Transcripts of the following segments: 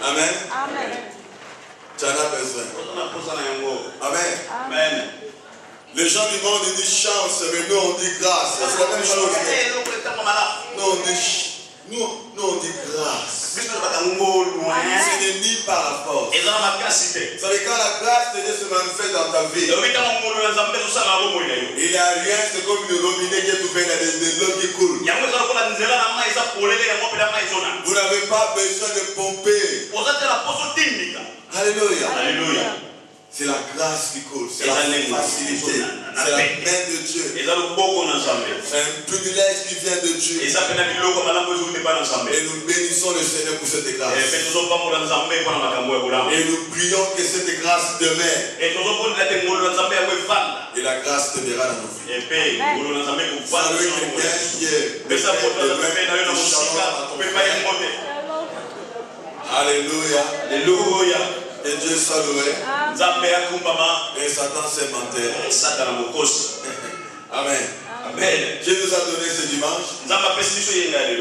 Amen. Amen. Tu en as besoin. Amen. Amen. Les gens du monde ils disent chance, mais nous on dit grâce. C'est la même chose. Nous on dit grâce. Ce n'est ni par la force. Vous savez, quand la grâce de Dieu se manifeste dans ta vie, il n'y a rien, c'est comme une robinet qui est ouvert, il y a de l'eau qui coule. Vous n'avez pas besoin de pomper. Alléluia. Alléluia. C'est la grâce qui coule, c'est la facilité, c'est la main de Dieu. C'est un privilège qui vient de Dieu. Et nous bénissons le Seigneur pour cette grâce. Et nous prions que cette grâce demeure. Et la grâce demeurera dans nos vies. Salut quelqu'un qui est Alléluia. Alléluia. Et Dieu soit loué. Et Satan s'est menté. Amen. Amen. Dieu nous a donné ce dimanche.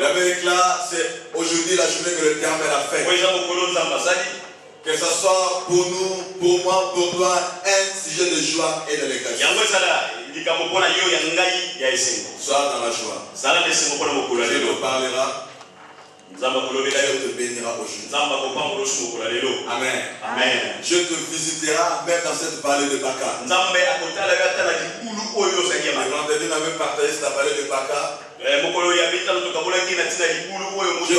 L'Amérique là, c'est aujourd'hui la journée que le terme a fait. Que ce soit pour nous, pour moi, pour toi, un sujet de joie et de l'égalité. Sois dans la joie. Dieu te parlera. Dieu te bénira aujourd'hui. Amen. Amen. Dieu te visitera même dans cette vallée de Baka. Le vendredi, on avait partagé cette vallée de Baka. Dieu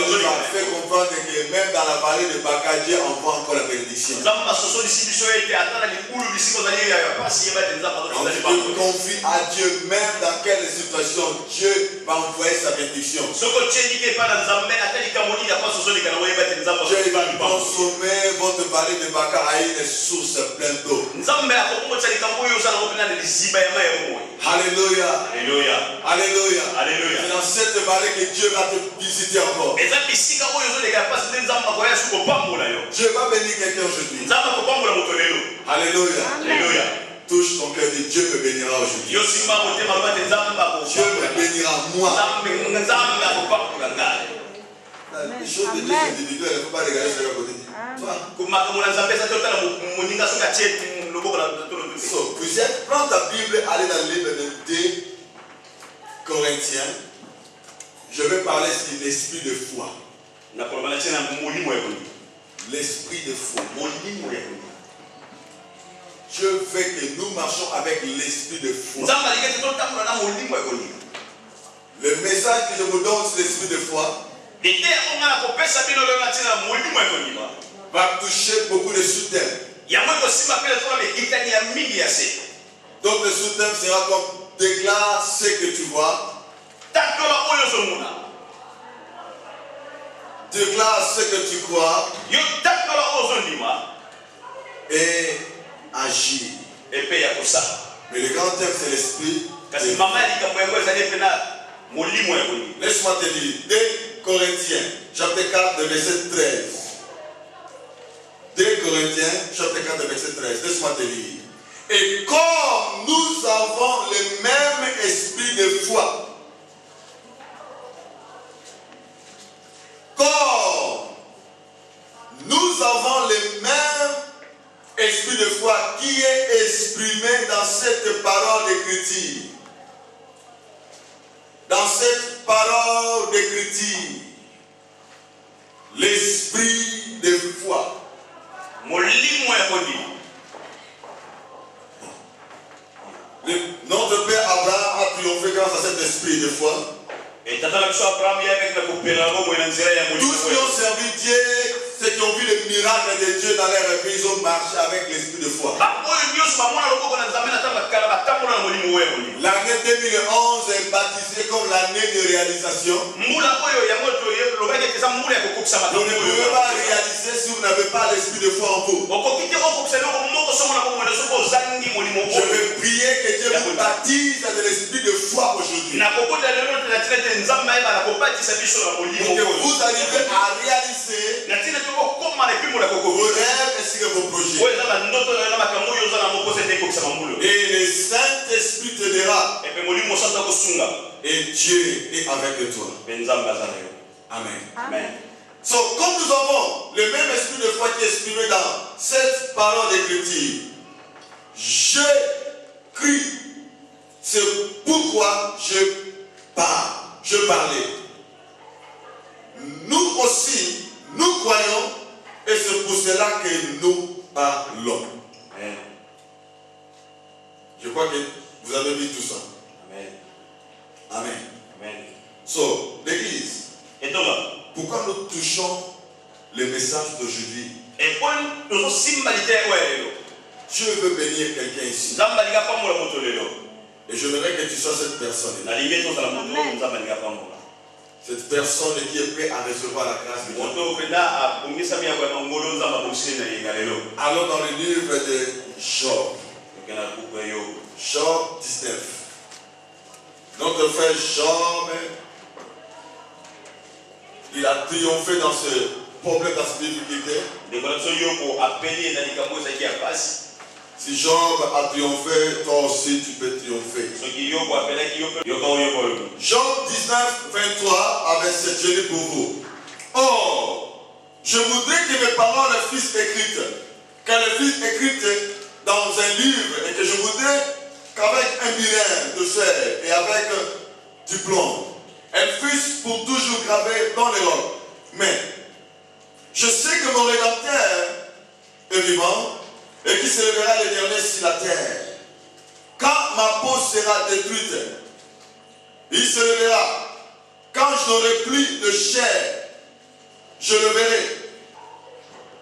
nous a fait comprendre que même dans la vallée de Baka, Dieu envoie encore la bénédiction. On confie à Dieu même dans quelle situation Dieu va envoyer sa bénédiction. Dieu va consommer votre vallée de Baka à une source pleine d'eau. Alléluia. Alléluia. Alléluia. Alléluia. C'est dans cette vallée que Dieu va te visiter encore. Dieu va bénir quelqu'un aujourd'hui. Alléluia. Alléluia. Touche ton cœur et Dieu me bénira aujourd'hui. Dieu me bénira moi. Les choses de Dieu individuelles, il ne faut pas regarder sur le côté. Vous êtes, prends ta Bible, allez dans le livre de 2 Corinthiens. Je vais parler sur l'esprit de foi. L'esprit de foi. Dieu veut que nous marchions avec l'esprit de foi. Le message que je vous donne sur l'esprit de foi va toucher beaucoup de sous-thèmes. D'autres sous-thèmes sera comme déclare ce que tu vois. Déclare ce que tu crois. Et agir. Mais le grand thème c'est l'esprit. Laisse-moi te lire 2 Corinthiens chapitre 4 verset 13. 2 Corinthiens chapitre 4 verset 13. Laisse-moi te lire. Et comme nous avons le même esprit de foi, comme nous avons le même esprit de foi qui est exprimé dans cette parole d'écriture. Dans cette parole d'écriture, l'esprit de foi. Notre Père Abraham a triomphé grâce à cet esprit de foi. Tous qui ont servi Dieu, ceux qui ont vu les miracles de Dieu dans leur vie, ils ont marché avec l'esprit de foi. L'année 2011 est baptisée comme l'année de réalisation. Vous ne pouvez pas réaliser si vous n'avez pas l'esprit de foi en vous. Je vais prier que Dieu vous baptise de l'esprit de foi aujourd'hui. Pour que vous arrivez à réaliser vos rêves ainsi que vos projets. Et le Saint-Esprit t'aidera. Et Dieu est avec toi. Amen. Amen. So, comme nous avons le même esprit de parole d'écriture. J'écris. C'est pourquoi je parle. Je parlais. Nous aussi, nous croyons, et c'est pour cela que nous parlons. Amen. Je crois que vous avez vu tout ça. Amen. Amen. Amen. So, l'église. Et donc, pourquoi nous touchons le message d'aujourd'hui? Dieu veut bénir quelqu'un ici. Et je voudrais que tu sois cette personne. Cette personne qui est prête à recevoir la grâce de Dieu. Allons dans le livre de Job. Job 19. Notre frère Job, il a triomphé dans ce problème, dans cette difficulté. Si Job a triomphé, toi aussi tu peux triompher. Job 19, 23 à 27, je lis pour vous. Or, je voudrais que mes paroles fussent écrites, qu'elles fussent écrites dans un livre, et que je voudrais qu'avec un bilan de fer et avec du plomb, elles fussent pour toujours gravées dans les rocs. Mais je sais que mon Rédempteur est vivant et qui se lèvera l'Éternel sur la terre. Quand ma peau sera détruite, il se lèvera. Quand je n'aurai plus de chair, je le verrai.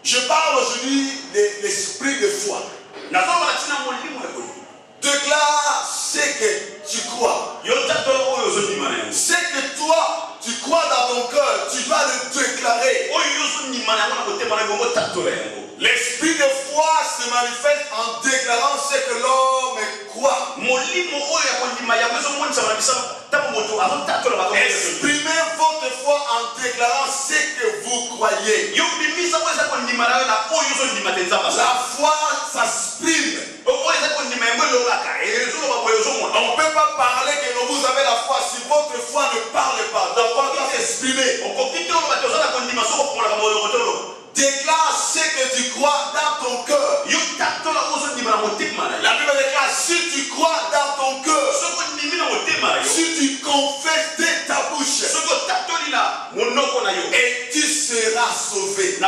Je parle aujourd'hui de l'esprit de foi. Déclare ce que tu crois. Ce que toi, tu crois dans ton cœur, tu vas le déclarer. L'esprit de foi se manifeste en déclarant ce que l'homme croit. Exprimez votre foi en déclarant ce que vous croyez. La foi s'exprime. On ne peut pas parler que vous avez la foi si votre foi ne parle pas. La foi doit s'exprimer. Déclare ce que tu crois dans ton cœur. La Bible déclare si tu crois dans ton cœur, si tu confesses de ta bouche, et tu seras sauvé.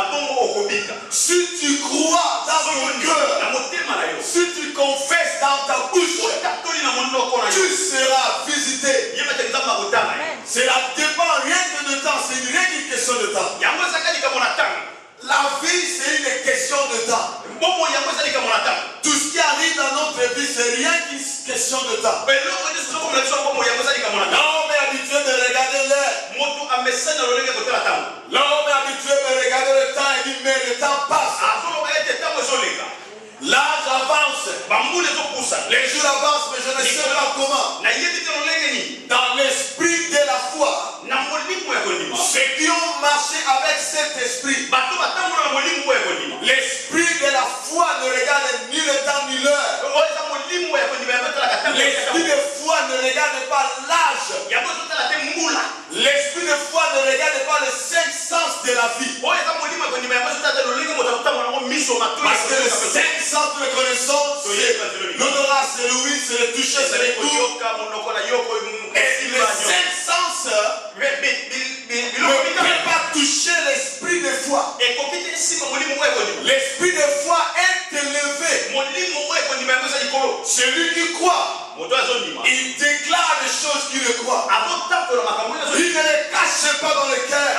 Si tu crois dans ton cœur, si tu confesses dans ta bouche, tu seras visité. Cela dépend rien que de temps, c'est rien qu'une question de temps. La vie, c'est une question de temps. Tout ce qui arrive dans notre vie, c'est rien qu'une question de temps. L'homme est habitué de regarder l'heure. L'homme est habitué de regarder le temps et dit, mais le temps passe. L'âge avance. Les jours avancent, mais je ne sais pas comment. Dans l'esprit de la foi, ceux qui ont marché avec cet esprit, l'esprit de la foi ne regarde ni le temps ni l'heure. L'esprit de foi ne regarde pas l'âge. L'esprit de foi ne regarde pas les 5 sens de la vie. Parce que les 5 sens de la connaissance, c'est l'odorat, c'est l'ouïe, c'est le toucher, c'est le goût. Et les 5 sens ne peuvent pas toucher l'esprit de foi. L'esprit de foi est élevé. Celui qui croit, il déclare les choses qu'il croit. Il ne les cache pas dans le cœur.